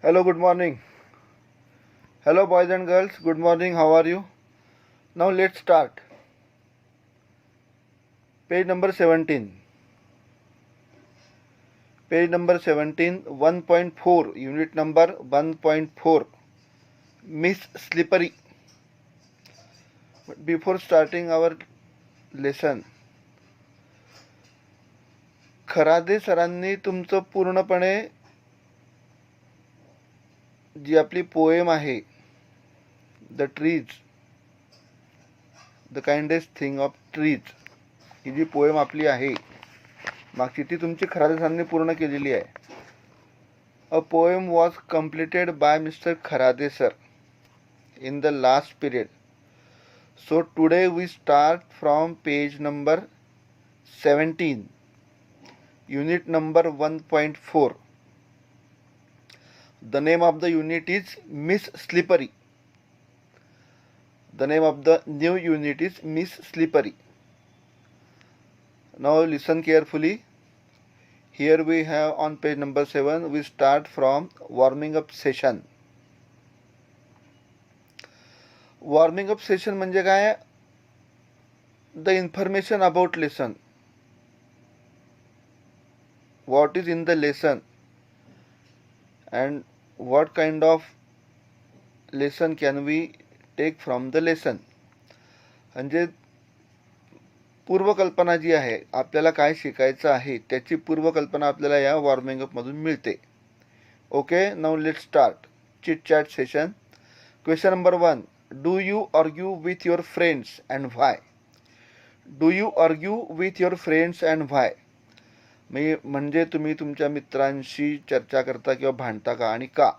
Hello, good morning. Hello, boys and girls. Good morning. How are you? Now let's start. Page number 17. Page number 17, 1.4, unit number 1.4. Miss Slippery. But before starting our lesson, खरादे सरांनी तुमचं पूर्णपणे जी आपली poem आहे, the trees, the kindest thing of trees, ही जी poem आपली आहे मागची, ती तुमची खरादे सरांनी पूर्ण केलेली आहे. A poem was completed by Mr. Kharade sir in the last period. So today we start from page number 17, unit number 1.4. The name of the unit is Miss Slippery. The name of the new unit is Miss Slippery. Now listen carefully. Here we have on page number 7, we start from warming up session. Warming up session म्हणजे काय? The information about lesson. What is in the lesson and what kind of lesson can we take from the lesson. म्हणजे पूर्वकल्पना जी आहे, आपल्याला काय शिकायचं आहे त्याची पूर्वकल्पना आपल्याला या वॉर्मिंग अप मधून मिळते. Okay, now let's start chit chat session. Question number 1, do you argue with your friends and why? Do you argue with your friends and why म्हणजे तुम्ही तुमच्या मित्रांशी चर्चा करता किंवा भांडता का आणि का?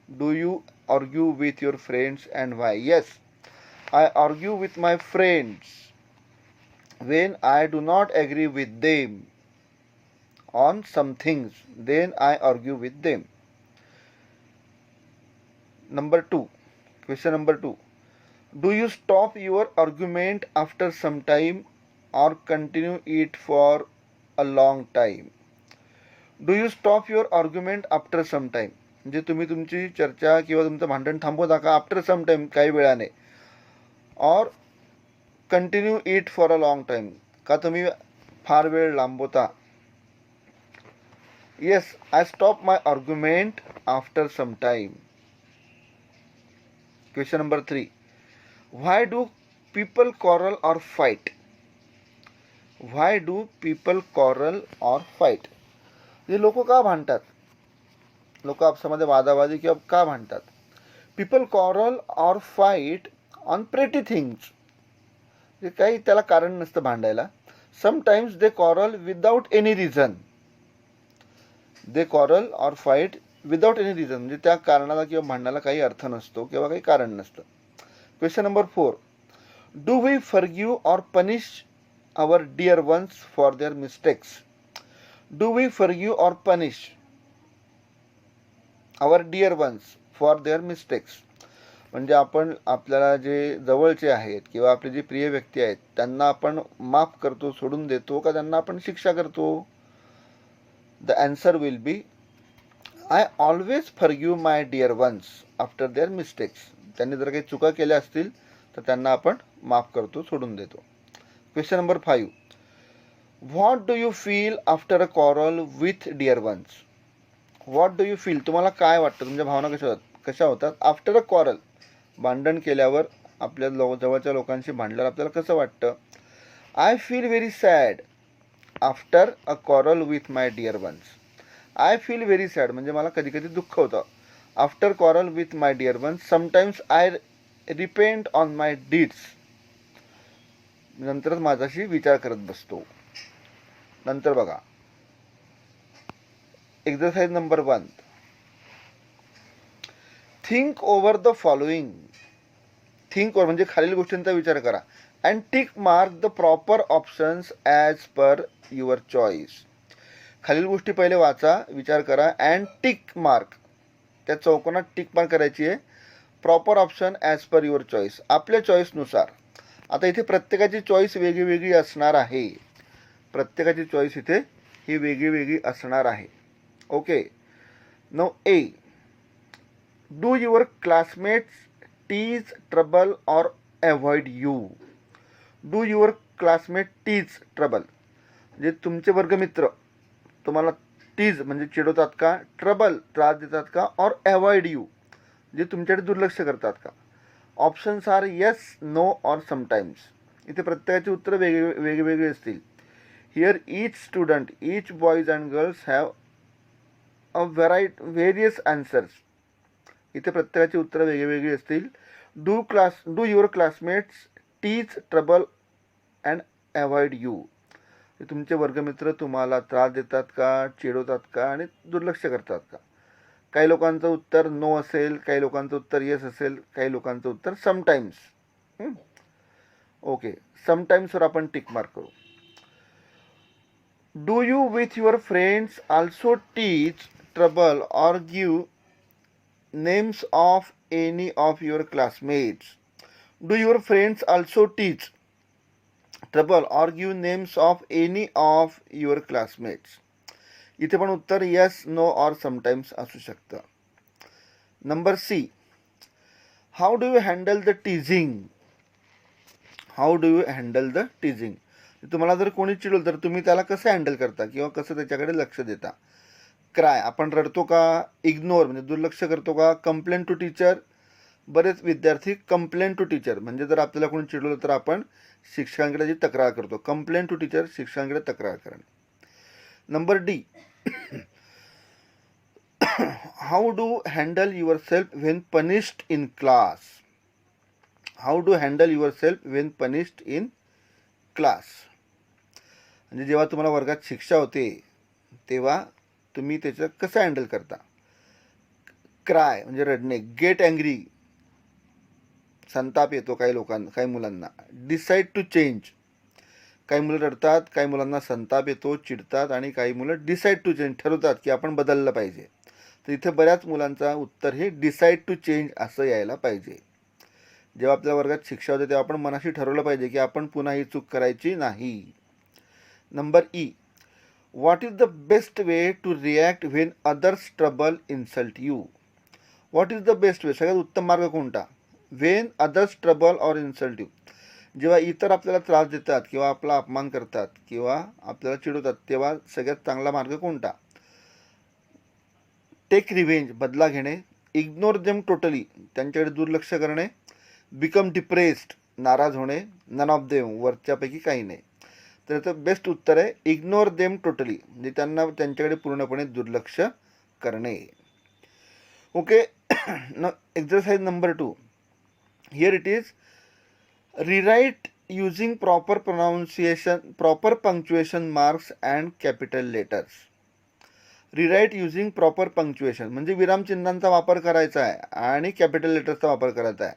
Do you argue with your friends and why? Yes, I argue with my friends when I do not agree with them on some things, then I argue with them. Number 2, question number 2, do you stop your argument after some time or continue it for a long time? Do you stop your argument after some time म्हणजे तुम्ही तुमची चर्चा किंवा तुमचं भांडण थांबवता का after some time, काही वेळाने, or continue it for a long time, का तुम्ही फार वेळ लांबवता? Yes, I stop my argument after some time. Question number 3, why do people quarrel or fight? Why do people quarrel or fight हे लोक का भांडतात? लोक आपसामध्ये वादावादी किंवा का भांडतात? People quarrel or fight on pretty things, काही त्याला कारण नसतं भांडायला. Sometimes they quarrel without any reason. They quarrel or fight without any reason म्हणजे त्या कारणाला किंवा भांडणाला काही अर्थ नसतो किंवा काही कारण नसतं. Question number 4, do we forgive or punish our dear ones for their mistakes? Do we forgive or punish our dear ones for their mistakes म्हणजे आपण आपल्याला जे जवळचे आहेत किंवा आपले जे प्रिय व्यक्ती आहेत त्यांना आपण माफ करतो, सोडून देतो, का त्यांना आपण शिक्षा करतो? The answer will be I always forgive my dear ones after their mistakes. त्यांनी जर काही चुका केल्या असतील तर त्यांना आपण माफ करतो, सोडून देतो. Question number 5, what do you feel after a quarrel with dear ones? What do you feel, तुम्हाला काय वाटतं, तुमच्या भावना कशा होतात आफ्टर अ कॉरल, भांडण केल्यावर, आपल्या जवळच्या लोकांशी भांडल्यावर आपल्याला कसं वाटतं? I feel very sad after a quarrel with my dear ones. I feel very sad म्हणजे मला कधी कधी दुःख होतं. After quarrel with my dear ones sometimes I repent on my deeds. नंतरच माझ्याशी विचार करत बसतो. नंतर बघा exercise number 1, think over the following. Think over म्हणजे खालील गोष्टींचा विचार करा. And tick mark the proper options as per your choice. खालील गोष्टी पहिले वाचा, विचार करा, अँड टिक मार्क, त्या चौकोनात टिक मार्क करायची आहे. Proper option as per your choice, आपल्या चॉईसनुसार. आता इथे प्रत्येकाची चॉईस वेगळी वेगळी असणार आहे. प्रत्येकाची चॉईस इथे ही वेगळी वेगळी असणार आहे. Okay, now A, do your classmates tease trouble or avoid you? Do your classmate tease trouble म्हणजे तुमचे वर्गमित्र तुम्हाला टीज म्हणजे चिडवतात का, ट्रबल त्रास देतात का, ऑर अवॉइड यू जे तुमच्याकडे दुर्लक्ष करतात का? Options are yes, no or sometimes. इथे प्रत्येकाची उत्तरं वेगवेगळी असतील. Here each student, each boys and girls have a various answers. इथे प्रत्येकाची उत्तरं वेगवेगळी असतील. Do your classmates tease trouble and avoid you. तुमचे वर्गमित्र तुम्हाला त्रास देतात का, चिडवतात का आणि दुर्लक्ष करतात का? काही लोकांचं उत्तर नो असेल, काही लोकांचं उत्तर येस असेल, काही लोकांचं उत्तर समटाईम्स. ओके, समटाईम्सवर आपण टिक मार्क करू. Do you with your friends also tease trouble or give names of any of your classmates? Do your friends also tease trouble or give names of any of your classmates? इथे पण उत्तर yes, no or sometimes असू शकतं. Number C, how do you handle the teasing? How do you handle the teasing? तुम्हाला जर कोणी चिडवलं तर तुम्ही त्याला कसं हँडल करता किंवा कसं त्याच्याकडे लक्ष देता? क्राय, आपण रडतो का? इग्नोर म्हणजे दुर्लक्ष करतो का? कंप्लेंट टू टीचर, बरेच विद्यार्थी कंप्लेंट टू टीचर म्हणजे जर आपल्याला कोणी चिडवलं तर आपण शिक्षकांकडे जी तक्रार करतो. कंप्लेंट टू टीचर, शिक्षकांकडे तक्रार करणे. Number D, how do handle your self when punished in class? How do handle your self when punished in class म्हणजे जेव्हा तुम्हाला वर्गात शिक्षा होते तेव्हा तुम्ही त्याचं कसं हँडल करता? क्राय म्हणजे रडणे. गेट अँग्री, संताप येतो काही मुलांना. डिसाईड टू चेंज, काही मुलं रडतात, काही मुलांना संताप येतो, चिडतात आणि काही मुलं डिसाईड टू चेंज ठरवतात की आपण बदललं पाहिजे. तर इथे बऱ्याच मुलांचा उत्तर हे डिसाईड टू चेंज असं यायला पाहिजे. जेव्हा आपल्या वर्गात शिक्षा होते तेव्हा आपण मनाशी ठरवलं पाहिजे की आपण पुन्हा ही चूक करायची नाही. Number E, what is the best way to react when others trouble insult you? What is the best way, सगळ्यात उत्तम मार्ग कोणता? When others trouble or insult you, जेव्हा इतर आपल्याला त्रास देतात किंवा आपला अपमान करतात किंवा आपल्याला चिडवतात तेव्हा सगळ्यात चांगला मार्ग कोणता? टेक रिव्हेंज, बदला घेणे. इग्नोर देम टोटली, त्यांच्याकडे दुर्लक्ष करणे. बिकम डिप्रेस्ड, नाराज होणे. नन ऑफ देम, वरच्यापैकी काही नाही. तर याचं बेस्ट उत्तर आहे इग्नोर देम टोटली म्हणजे त्यांच्याकडे पूर्णपणे दुर्लक्ष करणे. Okay, exercise number 2. Here it is, rewrite using proper pronunciation, proper punctuation marks and capital letters. Rewrite using proper punctuation म्हणजे विरामचिन्हांचा वापर करायचा आहे आणि कॅपिटल लेटर्सचा वापर करायचा आहे.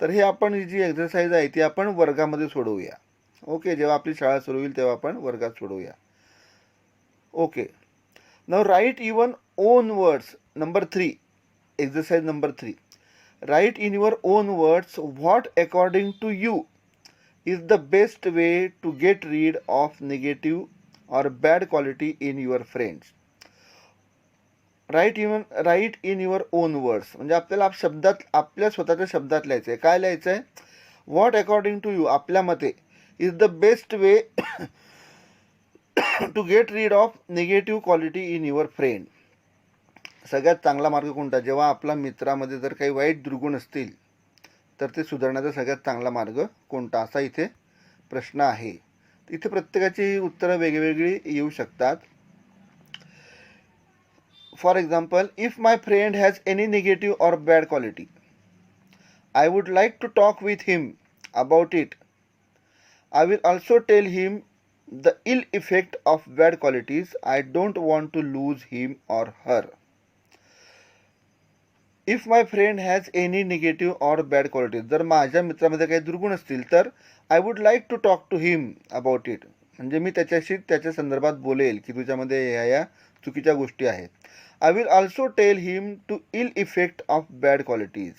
तर हे आपण ही जी एक्सरसाइज आहे ती आपण वर्गामध्ये सोडवूया. ओके, जेव्हा आपली शाळा सुरू होईल तेव्हा आपण वर्गात सोडवूया. Okay, now write your own words. Number 3, exercise number 3. Write in your own words what according to you is the best way to get rid of negative or bad quality in your friends. Write in your own words म्हणजे आपल्याला शब्दात, आपल्या स्वतःच्या शब्दात लिहायचं आहे. काय लिहायचं आहे? व्हॉट अकॉर्डिंग टू यू, आपल्या मते, is the best way to get rid of negative quality in your friend. सगळ्यात चांगला मार्ग कोणता? जेव्हा आपल्या मित्रामध्ये जर काही वाईट दुर्गुण असतील तर ते सुधारण्याचा सगळ्यात चांगला मार्ग कोणता, असा इथे प्रश्न आहे. इथे प्रत्येकाची उत्तरं वेगवेगळी येऊ शकतात. For example, if my friend has any negative or bad quality, I would like to talk with him about it. I will also tell him the ill effect of bad qualities. I don't want to lose him or her. If my friend has any negative or bad qualities, जर माझ्या मित्रामध्ये काही दुर्गुण असतील तर I would like to talk to him about it म्हणजे मी त्याच्याशी त्याच्या संदर्भात बोलेल की तुझ्यामध्ये ह्या चुकीच्या गोष्टी आहेत. I will also tell him to ill effect of bad qualities.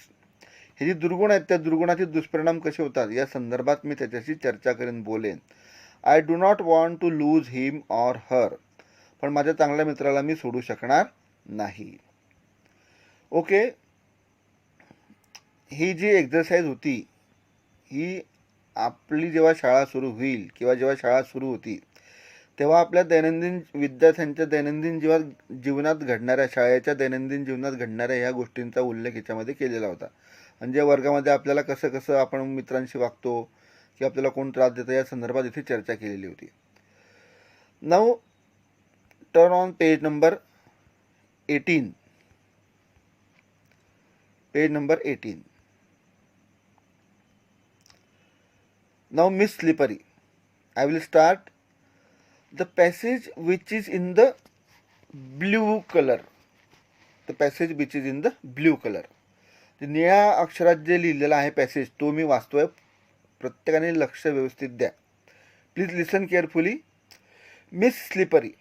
हे जी दुर्गुण आहेत त्या दुर्गुणाचे दुष्परिणाम कसे होतात या संदर्भात मी त्याच्याशी चर्चा करेन, बोलेन. I do not want to lose him or her, पण माझ्या चांगल्या मित्राला मी सोडू शकणार नाही. ओके, ही जी एक्झरसाइज होती ही आपली जेव्हा शाळा सुरू होईल किंवा जेव्हा शाळा सुरू होती तेव्हा आपल्या दैनंदिन विद्यार्थ्यांच्या दैनंदिन जीवनात घडणाऱ्या शाळेच्या दैनंदिन जीवनात घडणाऱ्या ह्या गोष्टींचा उल्लेख याच्यामध्ये केलेला होता. म्हणजे वर्गामध्ये आपल्याला कसं कसं आपण मित्रांशी वागतो की आपल्याला कोण त्रास देतं या संदर्भात इथे चर्चा केलेली होती. Now turn on page number 18. Page number 18. Now Miss Slippery. I will start the passage which is in the blue color. The passage which is in the blue color. निळ्या अक्षरात जे लिहिलेलं आहे पॅसेज तो मी वाचतोय. प्रत्येकाने लक्ष व्यवस्थित द्या. Please listen carefully. Miss slippery.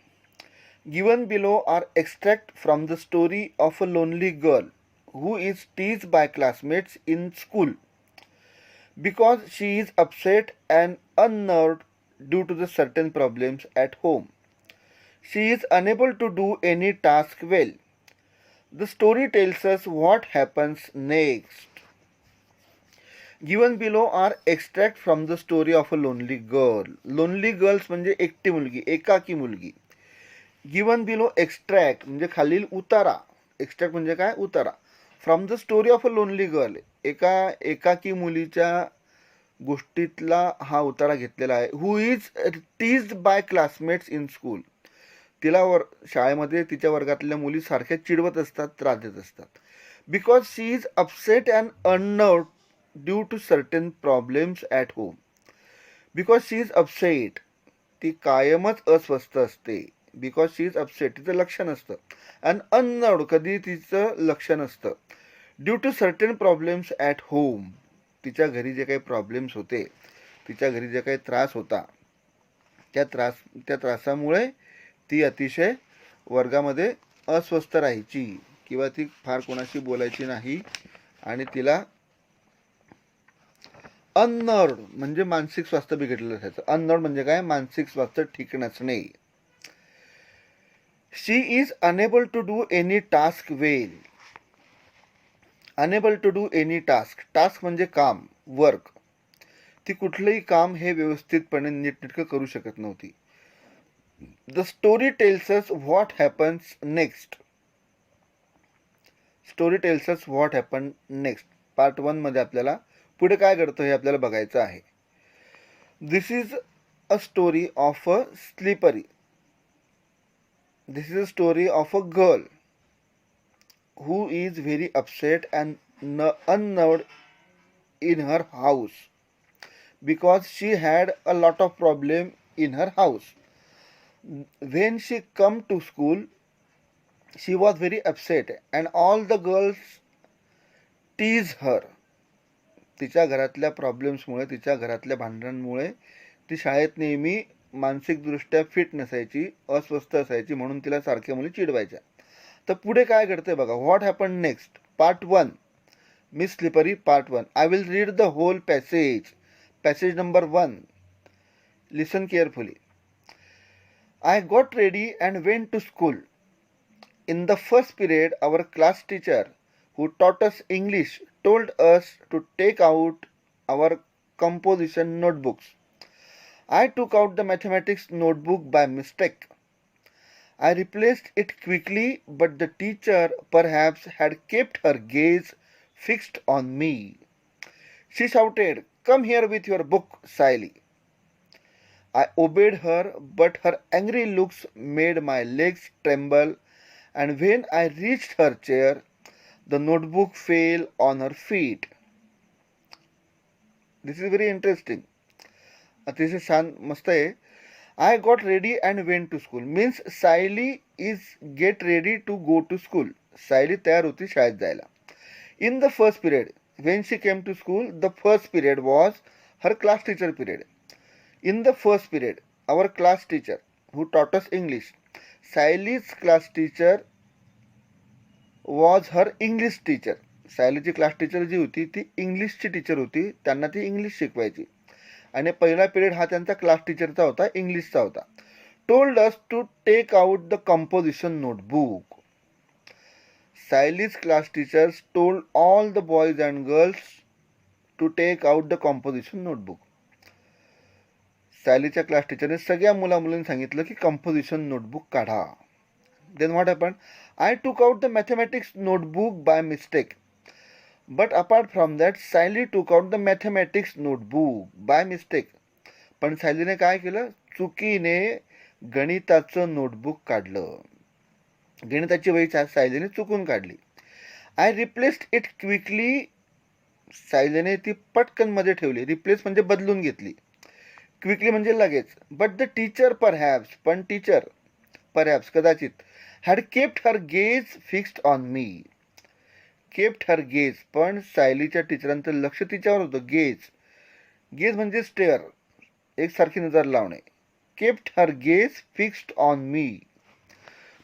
Given below are extract from the story of a lonely girl who is teased by classmates in school because she is upset and unnerved due to the certain problems at home. She is unable to do any task well. The story tells us what happens next. Given below are extract from the story of a lonely girl. Lonely girls म्हणजे एकटी मुलगी, एकाकी मुलगी. Given below extract म्हणजे खालील उतारा. Extract म्हणजे काय? उतारा. From the story of a lonely girl. एकाकी मुलीच्या गोष्टीतला हा उतारा घेतलेला आहे. Who is teased by classmates in school. तिला शाळेमध्ये तिच्या वर्गातल्या मुली सारख्या चिडवत असतात, त्रास देत असतात. Because she is upset and unnerved due to certain problems at home. Because she is upset, ती कायमच अस्वस्थ असते. बिकॉज शी इज अपसेट, तिचं लक्ष नसतं. अँड अननर्व्ड, कधी तिचं लक्ष नसतं. Due to certain problems at home, तिच्या घरी जे काही प्रॉब्लेम्स होते, तिच्या घरी जे काही त्रास होता, त्या त्रासामुळे ती अतिशय वर्गामध्ये अस्वस्थ राहायची किंवा ती फार कोणाशी बोलायची नाही आणि तिला अननर्व्ड म्हणजे मानसिक स्वास्थ्य बिघडलेलं असायचं. अननर्व्ड म्हणजे काय? मानसिक स्वास्थ्य ठीक नसणे. She is unable to do any task well. Unable to do any task. Task म्हणजे काम, वर्क. ती कुठलंही काम हे व्यवस्थितपणे नीटनेटकं करू शकत नव्हती. The story tells us what happens next. Story tells us what happen next. Part 1 मध्ये आपल्याला पुढे काय घडतं हे आपल्याला बघायचं आहे. This is a story of a slippery. This is a story of a girl who is very upset and unnerved in her house because she had a lot of problem in her house. When she come to school, she was very upset and all the girls tease her. तिच्या घरातल्या प्रॉब्लेम्समुळे, तिच्या घरातल्या भांडणांमुळे ती शाळेत नेहमी मानसिकदृष्ट्या fit नसायची, अस्वस्थ असायची, म्हणून तिला सारख्या मुली चिडवायच्या. तर पुढे काय घडतंय बघा. What happen next. Part 1. Miss Slippery part 1. I will read the whole passage. Passage number 1. Listen carefully. I got ready and went to school. In the first period our class teacher who taught us English told us to take out our composition notebooks. I took out the mathematics notebook by mistake. I replaced it quickly, but the teacher perhaps had kept her gaze fixed on me. She shouted, "Come here with your book, Siley." I obeyed her, but her angry looks made my legs tremble, and when I reached her chair, the notebook fell on her feet. This is very interesting. अतिशय छान मस्त आहे. I got ready and went to school. Means Siley is get ready to go to school. Siley तयार होती शाळेत जायला. In the first period, when she came to school, the first period was her class teacher period. In the first period, our class teacher who taught us English, Siley's class teacher was her English teacher. सायलीची class teacher जी होती ती इंग्लिशची teacher होती. त्यांना ती English शिकवायची आणि पहिला पिरियड हा त्यांचा क्लास टीचरचा होता, इंग्लिशचा होता. Told us to take out the composition notebook. Saily's class teachers told all the boys and girls to take out the composition notebook. सायलीच्या क्लास टीचरने सगळ्या मुलांनी सांगितलं की कंपोजिशन नोटबुक काढा. Then what happen? I took out the mathematics notebook by mistake. But apart from that Saili took out the mathematics notebook by mistake. पण सायलीने काय केलं? चुकीने गणिताचं नोटबुक काढलं. गणिताची वही सायलीने चुकून काढली. I replaced it quickly. सायलीने ती पटकन मध्ये ठेवली. रिप्लेस म्हणजे बदलून घेतली. क्विकली म्हणजे लगेच. बट द टीचर परहॅप्स, पण टीचर परहॅप्स कदाचित had kept her gauge fixed on me. Kept her gauge, पण सायलीच्या टीचरांचं लक्ष तिच्यावर होतं. गेज म्हणजे स्टेअर, एकसारखी नजर लावणे. Kept her gauge fixed on me,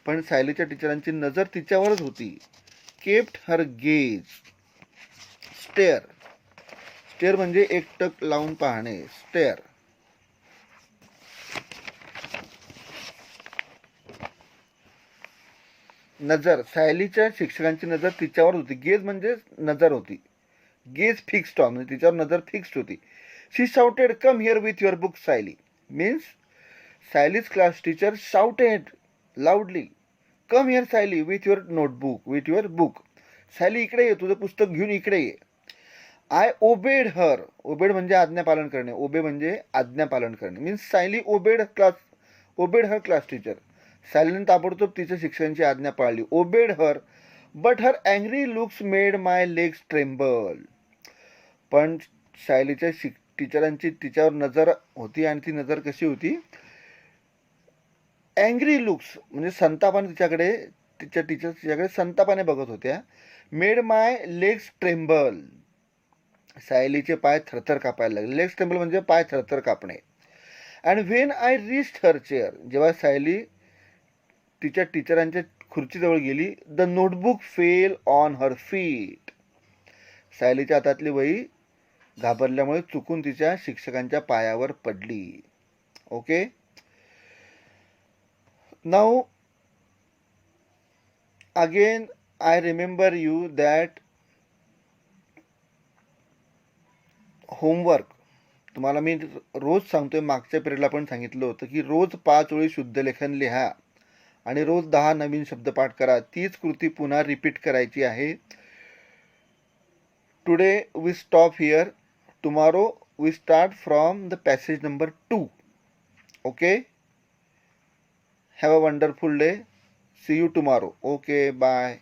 पण सायलीच्या टीचरांची नजर तिच्यावरच होती. केप्ट हर गेज, स्टेअर म्हणजे एकटक लावून पाहणे. स्टेअर. नजर, सायलीच्या शिक्षकांची नजर तिच्यावर होती. गेज म्हणजे नजर होती. गेज फिक्स्ड ऑन म्हणजे तिच्यावर नजर फिक्स्ड होती. She shouted, come here with your book Saili. Means Saili's class teacher shouted loudly, come here Saili with your notebook, with your book. Saili इकडे ये, तुझं पुस्तक घेऊन इकडे ये. I obeyed her. ओबेड म्हणजे आज्ञापालन करणे. ओबे म्हणजे आज्ञापालन करणे. Means Saily obeyed her class teacher. सायलीने ताबडतोब तिच्या शिक्षकांची आज्ञा पाळली. Obeyed her, but her angry looks made my legs tremble. पण सायलीच्या टीचरांची तिच्यावर नजर होती, आणि ती नजर कशी होती? अँग्री लुक्स म्हणजे संतापाने तिच्याकडे, तिच्या टीचर तिच्याकडे संतापाने बघत होत्या. मेड माय लेग्स ट्रेम्बल, सायलीचे पाय थरथर कापायला लागले. लेग्स ट्रेम्बल म्हणजे पाय थरथर कापणे. And when I reached her chair, जेव्हा सायली तिच्या टीचरांच्या खुर्चीजवळ गेली, the notebook fell on her feet. सायलीच्या हातातली वही घाबरल्यामुळे चुकून तिच्या शिक्षकांच्या पायावर पडली. Okay, now again I remember you that homework. तुम्हाला मी रोज सांगतोय, मागच्या पिरियडला पण सांगितलं होतं की रोज 5 ओळी शुद्ध लेखन लिहा आणि रोज 10 नवीन शब्दपाठ करा. तीच कृती पुन्हा रिपीट करायची आहे. Today we stop here. Tomorrow we start from the passage number 2. Okay, have a wonderful day. See you tomorrow. Okay, bye.